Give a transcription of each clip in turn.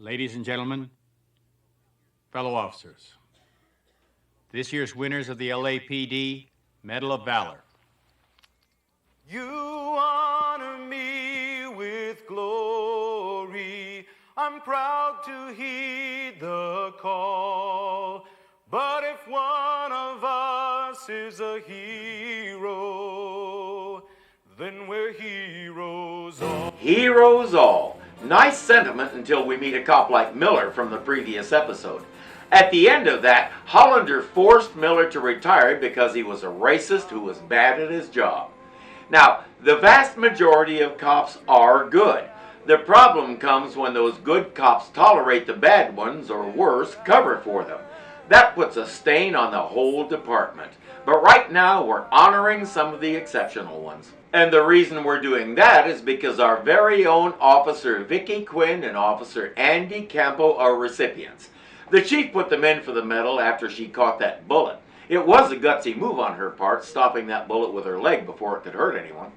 Ladies and gentlemen, fellow officers, this year's winners of the LAPD Medal of Valor. You honor me with glory. I'm proud to heed the call. But if one of us is a hero, then we're heroes all. Heroes all. Nice sentiment until we meet a cop like Miller from the previous episode. At the end of that, Hollander forced Miller to retire because he was a racist who was bad at his job. Now, the vast majority of cops are good. The problem comes when those good cops tolerate the bad ones, or worse, cover for them. That puts a stain on the whole department. But right now, we're honoring some of the exceptional ones. And the reason we're doing that is because our very own Officer Vicky Quinn and Officer Andy Campo are recipients. The chief put them in for the medal after she caught that bullet. It was a gutsy move on her part, stopping that bullet with her leg before it could hurt anyone.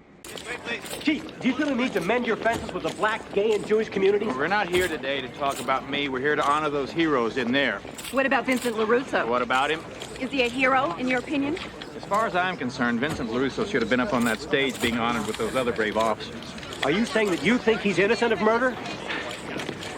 Chief, do you feel the need to mend your fences with the black, gay, and Jewish communities? We're not here today to talk about me. We're here to honor those heroes in there. What about Vincent Larusso? What about him? Is he a hero, in your opinion? As far as I'm concerned, Vincent Larusso should have been up on that stage being honored with those other brave officers. Are you saying that you think he's innocent of murder?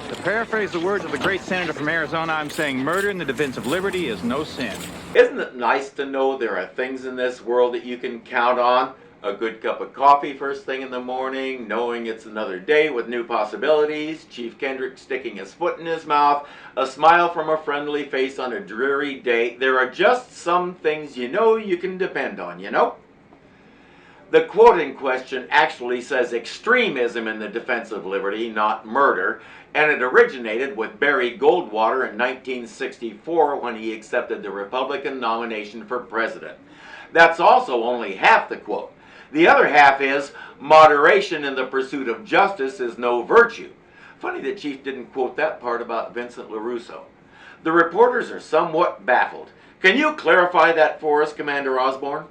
To paraphrase the words of the great senator from Arizona, I'm saying murder in the defense of liberty is no sin. Isn't it nice to know there are things in this world that you can count on? A good cup of coffee first thing in the morning, knowing it's another day with new possibilities, Chief Kendrick sticking his foot in his mouth, a smile from a friendly face on a dreary day. There are just some things you know you can depend on, you know? The quote in question actually says extremism in the defense of liberty, not murder, and it originated with Barry Goldwater in 1964 when he accepted the Republican nomination for president. That's also only half the quote. The other half is, moderation in the pursuit of justice is no virtue. Funny the chief didn't quote that part about Vincent Larusso. The reporters are somewhat baffled. Can you clarify that for us, Commander Osborne?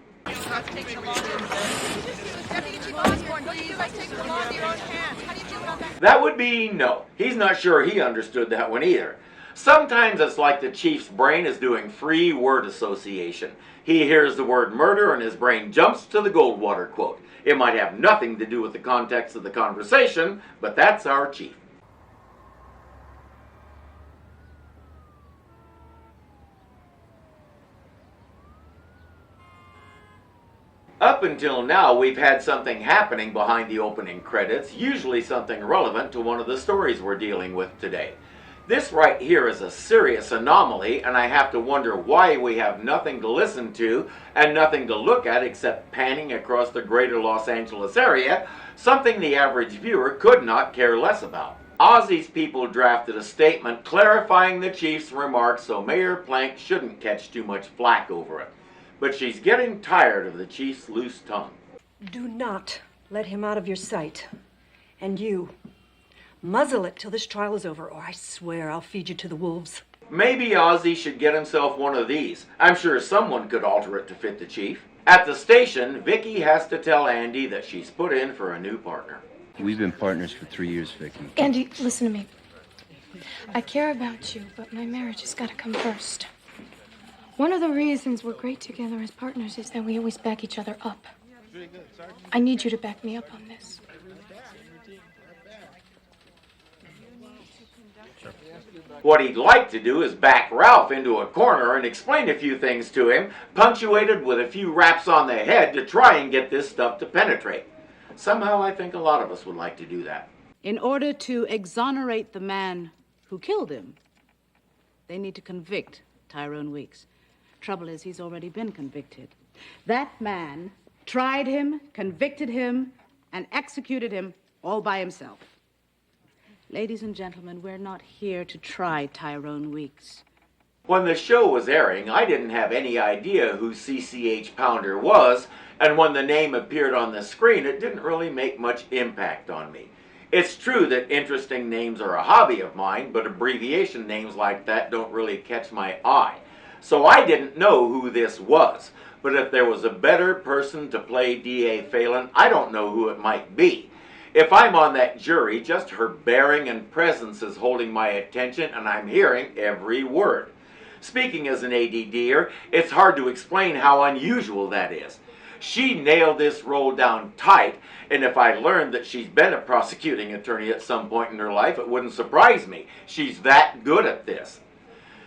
That would be no. He's not sure he understood that one either. Sometimes it's like the chief's brain is doing free word association. He hears the word murder and his brain jumps to the Goldwater quote. It might have nothing to do with the context of the conversation, but that's our chief. Up until now, we've had something happening behind the opening credits, usually something relevant to one of the stories we're dealing with today. This right here is a serious anomaly, and I have to wonder why we have nothing to listen to and nothing to look at except panning across the greater Los Angeles area, something the average viewer could not care less about. Ozzy's people drafted a statement clarifying the chief's remarks so Mayor Plank shouldn't catch too much flack over it. But she's getting tired of the chief's loose tongue. Do not let him out of your sight. And you, muzzle it till this trial is over, or I swear I'll feed you to the wolves. Maybe Ozzy should get himself one of these. I'm sure someone could alter it to fit the chief. At the station, Vicky has to tell Andy that she's put in for a new partner. We've been partners for 3 years, Vicky. Andy, listen to me. I care about you, but my marriage has got to come first. One of the reasons we're great together as partners is that we always back each other up. I need you to back me up on this. What he'd like to do is back Ralph into a corner and explain a few things to him, punctuated with a few raps on the head to try and get this stuff to penetrate. Somehow I think a lot of us would like to do that. In order to exonerate the man who killed him, they need to convict Tyrone Weeks. Trouble is, he's already been convicted. That man tried him, convicted him, and executed him all by himself. Ladies and gentlemen, we're not here to try Tyrone Weeks. When the show was airing, I didn't have any idea who CCH Pounder was, and when the name appeared on the screen, it didn't really make much impact on me. It's true that interesting names are a hobby of mine, but abbreviation names like that don't really catch my eye. So I didn't know who this was, but if there was a better person to play D.A. Phelan, I don't know who it might be. If I'm on that jury, just her bearing and presence is holding my attention, and I'm hearing every word. Speaking as an ADDer, it's hard to explain how unusual that is. She nailed this role down tight, and if I learned that she's been a prosecuting attorney at some point in her life, it wouldn't surprise me. She's that good at this.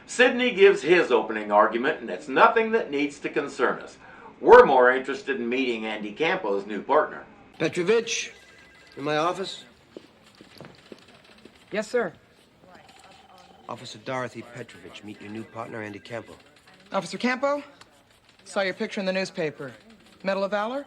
Sidney gives his opening argument, and it's nothing that needs to concern us. We're more interested in meeting Andy Campo's new partner. Petrovich, in my office? Yes, sir. Officer Dorothy Petrovich, meet your new partner, Andy Campo. Officer Campo? Saw your picture in the newspaper. Medal of Valor?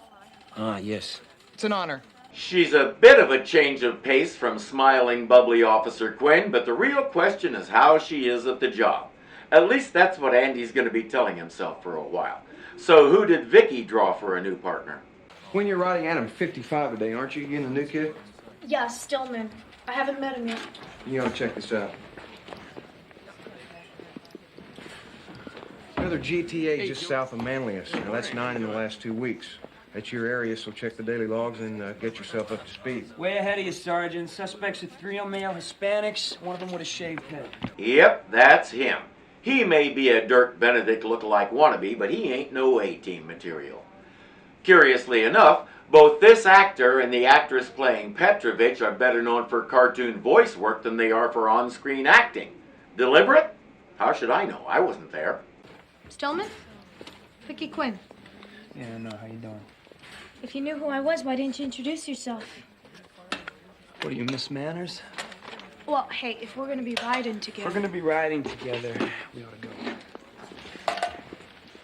Ah, yes. It's an honor. She's a bit of a change of pace from smiling, bubbly Officer Quinn, but the real question is how she is at the job. At least that's what Andy's going to be telling himself for a while. So who did Vicky draw for a new partner? When you're riding at him 55 today, aren't you? You and the new kid? Yeah, Stillman. I haven't met him yet. You ought to check this out. Another GTA just south of Manlius. Now, that's 9 in the last 2 weeks. That's your area, so check the daily logs and get yourself up to speed. Way ahead of you, Sergeant. Suspects are 3 male Hispanics, one of them with a shaved head. Yep, that's him. He may be a Dirk Benedict lookalike wannabe, but he ain't no A-team material. Curiously enough, both this actor and the actress playing Petrovich are better known for cartoon voice work than they are for on-screen acting. Deliberate? How should I know? I wasn't there. Stillman? Vicky Quinn. Yeah, no, how you doing? If you knew who I was, why didn't you introduce yourself? What are you, Miss Manners? Well, hey, if we're gonna be riding If together... we're gonna be riding together, we ought to go.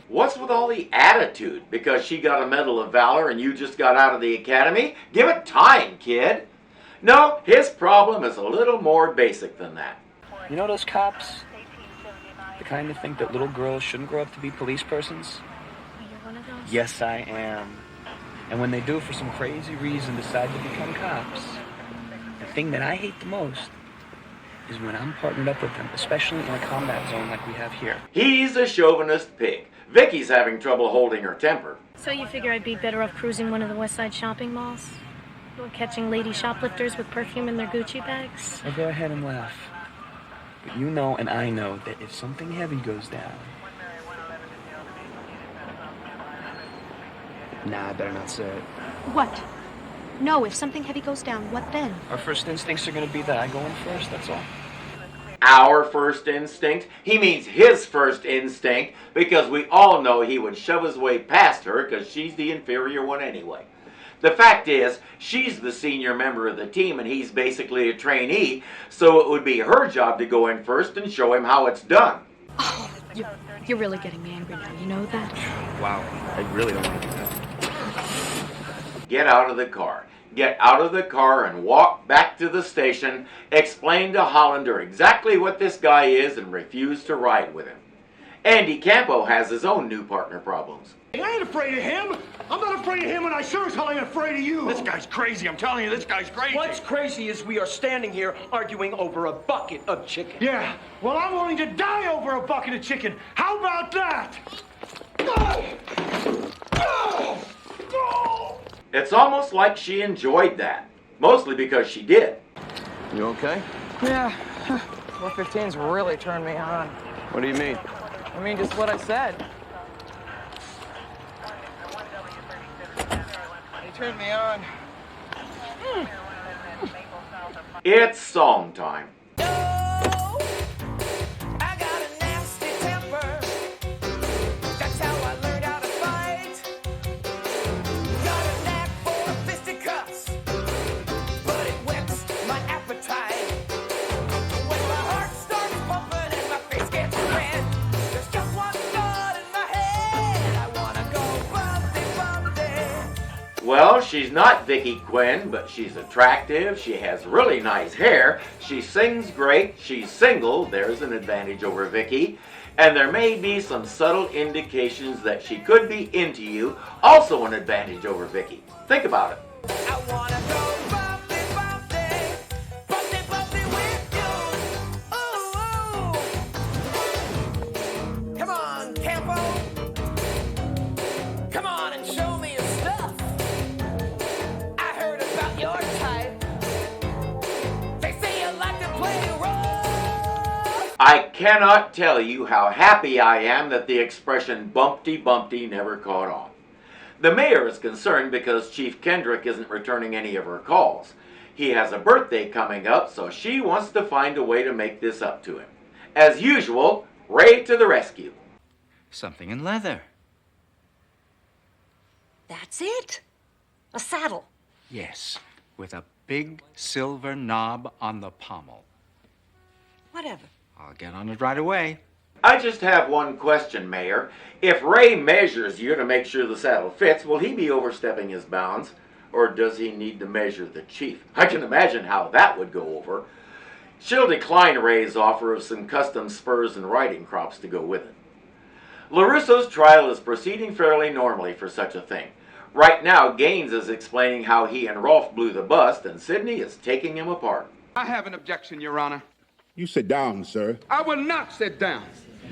What's with all the attitude? Because she got a Medal of Valor and you just got out of the academy? Give it time, kid. No, his problem is a little more basic than that. You know those cops? The kind that think that little girls shouldn't grow up to be police persons? You're one of those? Yes, I am. And when they do, for some crazy reason, decide to become cops, the thing that I hate the most is when I'm partnered up with them, especially in a combat zone like we have here. He's a chauvinist pig. Vicky's having trouble holding her temper. So you figure I'd be better off cruising one of the West Side shopping malls? Or catching lady shoplifters with perfume in their Gucci bags? Well, go ahead and laugh. But you know and I know that if something heavy goes down... Nah, I better not say it. What? No, if something heavy goes down, what then? Our first instincts are going to be that I go in first, that's all. Our first instinct? He means his first instinct, because we all know he would shove his way past her because she's the inferior one anyway. The fact is, she's the senior member of the team and he's basically a trainee, so it would be her job to go in first and show him how it's done. Oh, you're really getting me angry now, you know that? Wow, I really don't want to do that. Get out of the car. Get out of the car and walk back to the station, explain to Hollander exactly what this guy is and refuse to ride with him. Andy Campo has his own new partner problems. I ain't afraid of him. I'm not afraid of him, and I sure as hell ain't afraid of you. This guy's crazy. I'm telling you, this guy's crazy. What's crazy is we are standing here arguing over a bucket of chicken. Yeah, well, I'm willing to die over a bucket of chicken. How about that? It's almost like she enjoyed that. Mostly because she did. You okay? Yeah. 415's really turned me on. What do you mean? I mean, just what I said. He turned me on. It's song time. Well, she's not Vicky Quinn, but she's attractive, she has really nice hair, she sings great, she's single, there's an advantage over Vicky, and there may be some subtle indications that she could be into you, also an advantage over Vicky. Think about it. I wanna go bumpy, bumpy, bumpy, bumpy with you. Ooh, ooh. Come on, Campo. Come on and show me your stuff. I heard about your type. I cannot tell you how happy I am that the expression bumpty bumpty never caught on. The mayor is concerned because Chief Kendrick isn't returning any of her calls. He has a birthday coming up, so she wants to find a way to make this up to him. As usual, Ray to the rescue. Something in leather. That's it. A saddle. Yes, with a big silver knob on the pommel. Whatever. I'll get on it right away. I just have one question, Mayor. If Ray measures you to make sure the saddle fits, will he be overstepping his bounds? Or does he need to measure the chief? I can imagine how that would go over. She'll decline Ray's offer of some custom spurs and riding crops to go with it. Larusso's trial is proceeding fairly normally for such a thing. Right now, Gaines is explaining how he and Rolfe blew the bust, and Sidney is taking him apart. I have an objection, Your Honor. You sit down, sir. I will not sit down.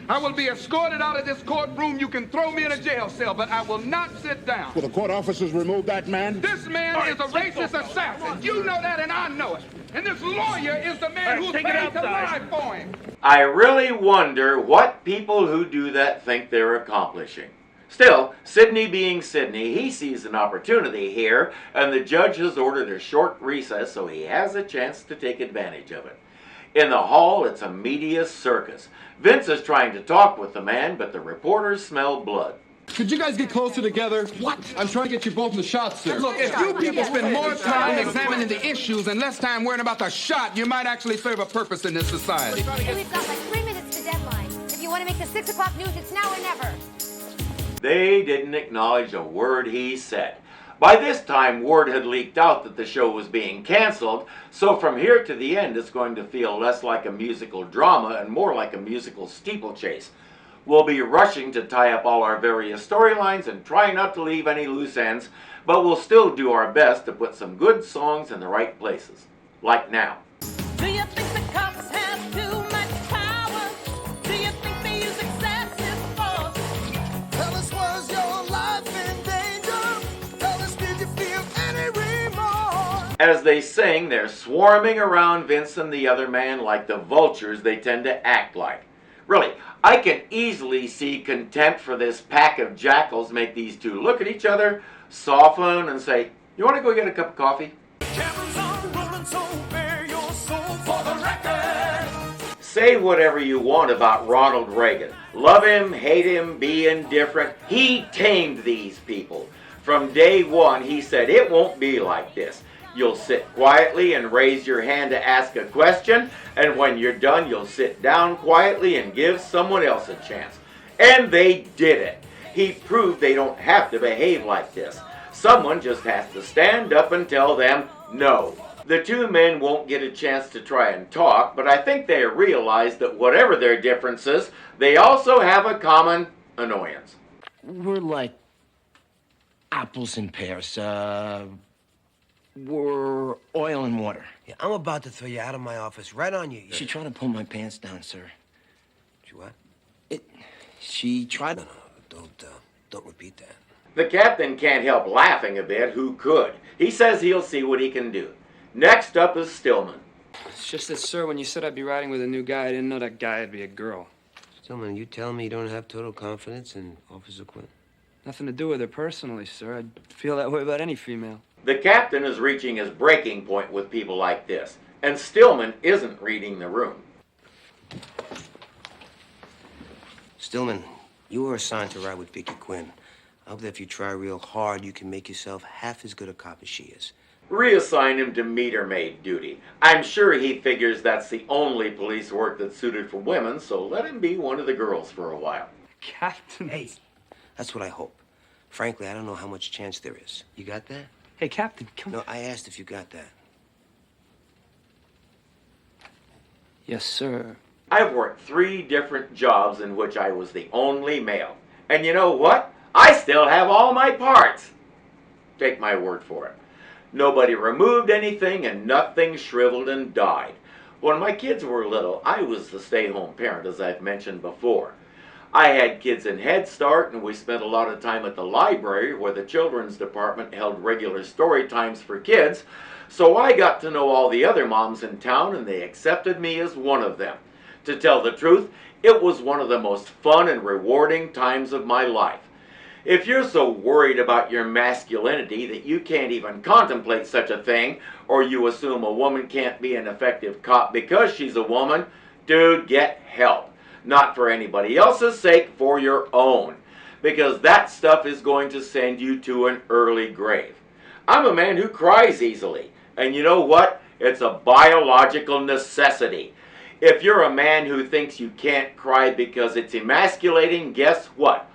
I will be escorted out of this courtroom. You can throw me in a jail cell, but I will not sit down. Will the court officers remove that man? This man is a racist assassin. You know that, and I know it. And this lawyer is the man who's paid to lie for him. I really wonder what people who do that think they're accomplishing. Still, Sidney being Sidney, he sees an opportunity here, and the judge has ordered a short recess so he has a chance to take advantage of it. In the hall, it's a media circus. Vince is trying to talk with the man, but the reporters smell blood. Could you guys get closer together? What? I'm trying to get you both in the shot, sir. Look, if you people spend more time examining the issues and less time worrying about the shot, you might actually serve a purpose in this society. Hey, we've got like 3 minutes to deadline. If you want to make the 6 o'clock news, it's now or never. They didn't acknowledge a word he said. By this time, word had leaked out that the show was being canceled, so from here to the end, it's going to feel less like a musical drama and more like a musical steeplechase. We'll be rushing to tie up all our various storylines and try not to leave any loose ends, but we'll still do our best to put some good songs in the right places. Like now. Do you think the cops have too much power? Do you think they use excessive force? Tell us, was your life in danger? Tell us, did you feel any remorse? As they sing, they're swarming around Vince and the other man like the vultures they tend to act like. Really, I can easily see contempt for this pack of jackals make these two look at each other, soften, and say, "You want to go get a cup of coffee?" Say whatever you want about Ronald Reagan. Love him, hate him, be indifferent. He tamed these people. From day one, he said, it won't be like this. You'll sit quietly and raise your hand to ask a question, and when you're done, you'll sit down quietly and give someone else a chance. And they did it. He proved they don't have to behave like this. Someone just has to stand up and tell them no. The two men won't get a chance to try and talk, but I think they realize that whatever their differences, they also have a common annoyance. We're like apples and pears. We're oil and water. Yeah, I'm about to throw you out of my office, right on you. She tried to pull my pants down, sir. She what? She tried to... No, don't repeat that. The captain can't help laughing a bit. Who could? He says he'll see what he can do. Next up is Stillman. It's just that, sir, when you said I'd be riding with a new guy, I didn't know that guy would be a girl. Stillman, you tell me you don't have total confidence in Officer Quinn? Nothing to do with her personally, sir. I'd feel that way about any female. The captain is reaching his breaking point with people like this, and Stillman isn't reading the room. Stillman, you were assigned to ride with Vicky Quinn. I hope that if you try real hard, you can make yourself half as good a cop as she is. Reassign him to meter maid duty. I'm sure he figures that's the only police work that's suited for women, so let him be one of the girls for a while. Captain. Hey, that's what I hope. Frankly, I don't know how much chance there is. You got that? Hey, Captain, come... No, I asked if you got that. Yes, sir. I've worked 3 different jobs in which I was the only male. And you know what? I still have all my parts. Take my word for it. Nobody removed anything and nothing shriveled and died. When my kids were little, I was the stay-home parent, as I've mentioned before. I had kids in Head Start, and we spent a lot of time at the library where the children's department held regular story times for kids, so I got to know all the other moms in town, and they accepted me as one of them. To tell the truth, it was one of the most fun and rewarding times of my life. If you're so worried about your masculinity that you can't even contemplate such a thing, or you assume a woman can't be an effective cop because she's a woman, dude, get help. Not for anybody else's sake, for your own. Because that stuff is going to send you to an early grave. I'm a man who cries easily, and you know what? It's a biological necessity. If you're a man who thinks you can't cry because it's emasculating, guess what?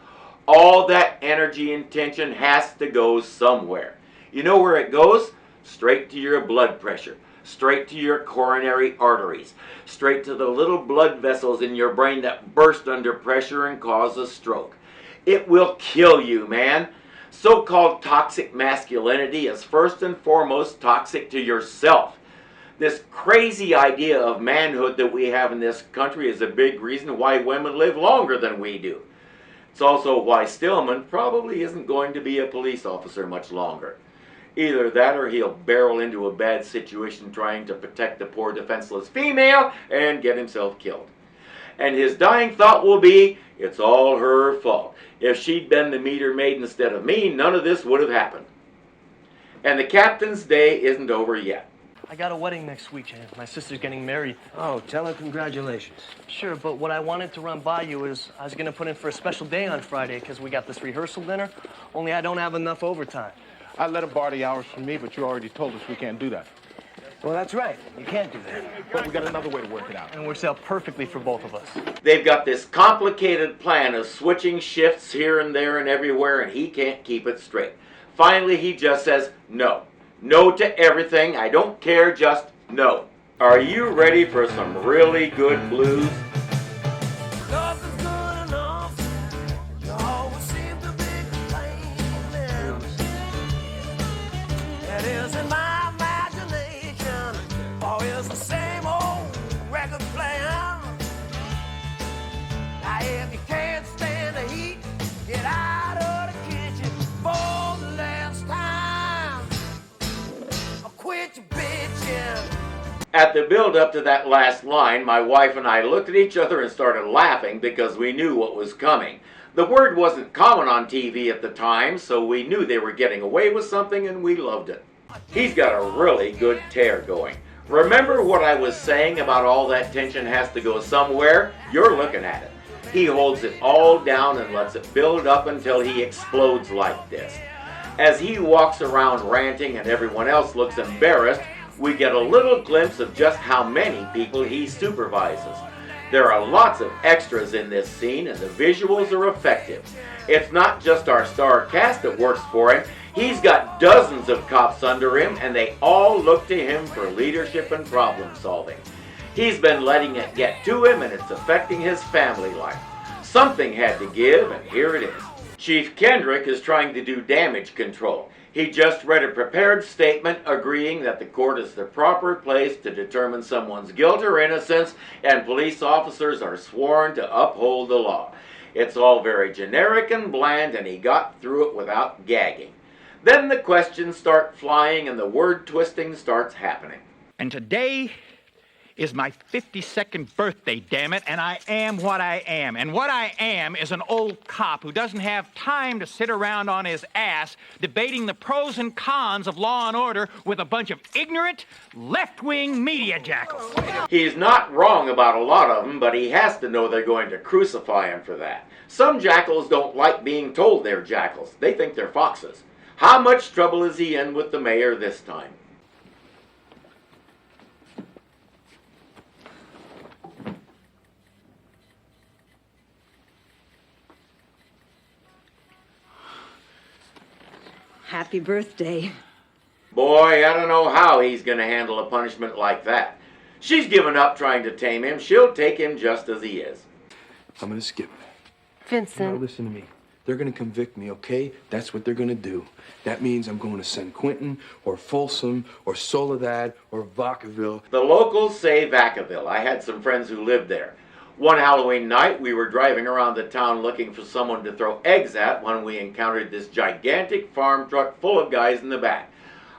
All that energy and tension has to go somewhere. You know where it goes? Straight to your blood pressure, straight to your coronary arteries, straight to the little blood vessels in your brain that burst under pressure and cause a stroke. It will kill you, man. So-called toxic masculinity is first and foremost toxic to yourself. This crazy idea of manhood that we have in this country is a big reason why women live longer than we do. It's also why Stillman probably isn't going to be a police officer much longer. Either that or he'll barrel into a bad situation trying to protect the poor defenseless female and get himself killed. And his dying thought will be, it's all her fault. If she'd been the meter maid instead of me, none of this would have happened. And the captain's day isn't over yet. I got a wedding next week, and my sister's getting married. Oh, tell her congratulations. Sure, but what I wanted to run by you is I was going to put in for a special day on Friday because we got this rehearsal dinner, only I don't have enough overtime. I let her borrow the hours from me, but you already told us we can't do that. Well, that's right. You can't do that. But we got another way to work it out. And it works out perfectly for both of us. They've got this complicated plan of switching shifts here and there and everywhere, and he can't keep it straight. Finally, he just says no. No to everything. I don't care, just no. Are you ready for some really good blues? Love is good enough. You always seem to be complaining. It is in my imagination. Always the same old record playing. Now if you can't stand the heat, get out of the kitchen for the last time. Or quit your bitching. At the build-up to that last line, my wife and I looked at each other and started laughing because we knew what was coming. The word wasn't common on TV at the time, so we knew they were getting away with something and we loved it. He's got a really good tear going. Remember what I was saying about all that tension has to go somewhere? You're looking at it. He holds it all down and lets it build up until he explodes like this. As he walks around ranting and everyone else looks embarrassed, we get a little glimpse of just how many people he supervises. There are lots of extras in this scene and the visuals are effective. It's not just our star cast that works for him. He's got dozens of cops under him and they all look to him for leadership and problem solving. He's been letting it get to him and it's affecting his family life. Something had to give and here it is. Chief Kendrick is trying to do damage control. He just read a prepared statement agreeing that the court is the proper place to determine someone's guilt or innocence, and police officers are sworn to uphold the law. It's all very generic and bland, and he got through it without gagging. Then the questions start flying and the word twisting starts happening. And today is my 52nd birthday, damn it, and I am what I am. And what I am is an old cop who doesn't have time to sit around on his ass debating the pros and cons of law and order with a bunch of ignorant, left-wing media jackals. He's not wrong about a lot of them, but he has to know they're going to crucify him for that. Some jackals don't like being told they're jackals. They think they're foxes. How much trouble is he in with the mayor this time? Happy birthday. Boy, I don't know how he's going to handle a punishment like that. She's given up trying to tame him. She'll take him just as he is. I'm gonna skip. Vincent. Now listen to me. They're gonna convict me, okay? That's what they're gonna do. That means I'm going to San Quentin, or Folsom, or Soledad, or Vacaville. The locals say Vacaville. I had some friends who lived there. One Halloween night, we were driving around the town looking for someone to throw eggs at when we encountered this gigantic farm truck full of guys in the back.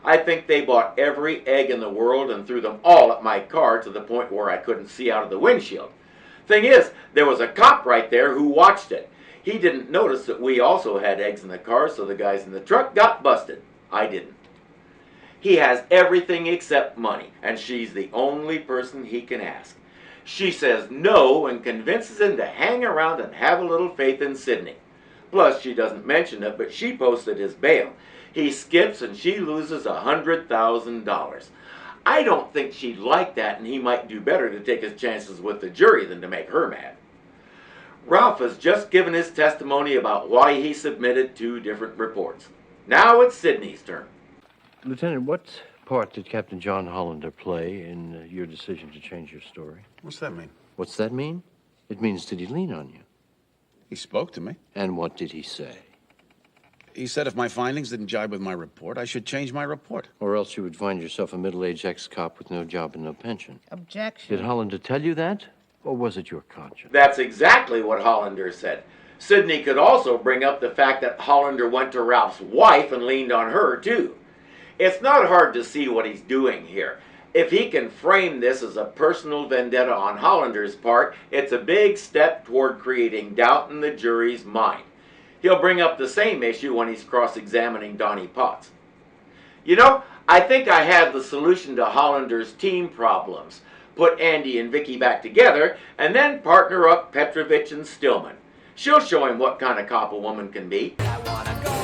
I think they bought every egg in the world and threw them all at my car to the point where I couldn't see out of the windshield. Thing is, there was a cop right there who watched it. He didn't notice that we also had eggs in the car, so the guys in the truck got busted. I didn't. He has everything except money, and she's the only person he can ask. She says no and convinces him to hang around and have a little faith in Sidney. Plus, she doesn't mention it, but she posted his bail. He skips and she loses $100,000. I don't think she'd like that, and he might do better to take his chances with the jury than to make her mad. Ralph has just given his testimony about why he submitted 2 different reports. Now it's Sidney's turn. Lieutenant, what part did Captain John Hollander play in your decision to change your story? What's that mean? What's that mean? It means, did he lean on you? He spoke to me. And what did he say? He said if my findings didn't jibe with my report, I should change my report. Or else you would find yourself a middle-aged ex-cop with no job and no pension. Objection. Did Hollander tell you that? Or was it your conscience? That's exactly what Hollander said. Sidney could also bring up the fact that Hollander went to Ralph's wife and leaned on her, too. It's not hard to see what he's doing here. If he can frame this as a personal vendetta on Hollander's part, it's a big step toward creating doubt in the jury's mind. He'll bring up the same issue when he's cross-examining Donnie Potts. You know, I think I have the solution to Hollander's team problems. Put Andy and Vicky back together, and then partner up Petrovich and Stillman. She'll show him what kind of cop a woman can be. I wanna go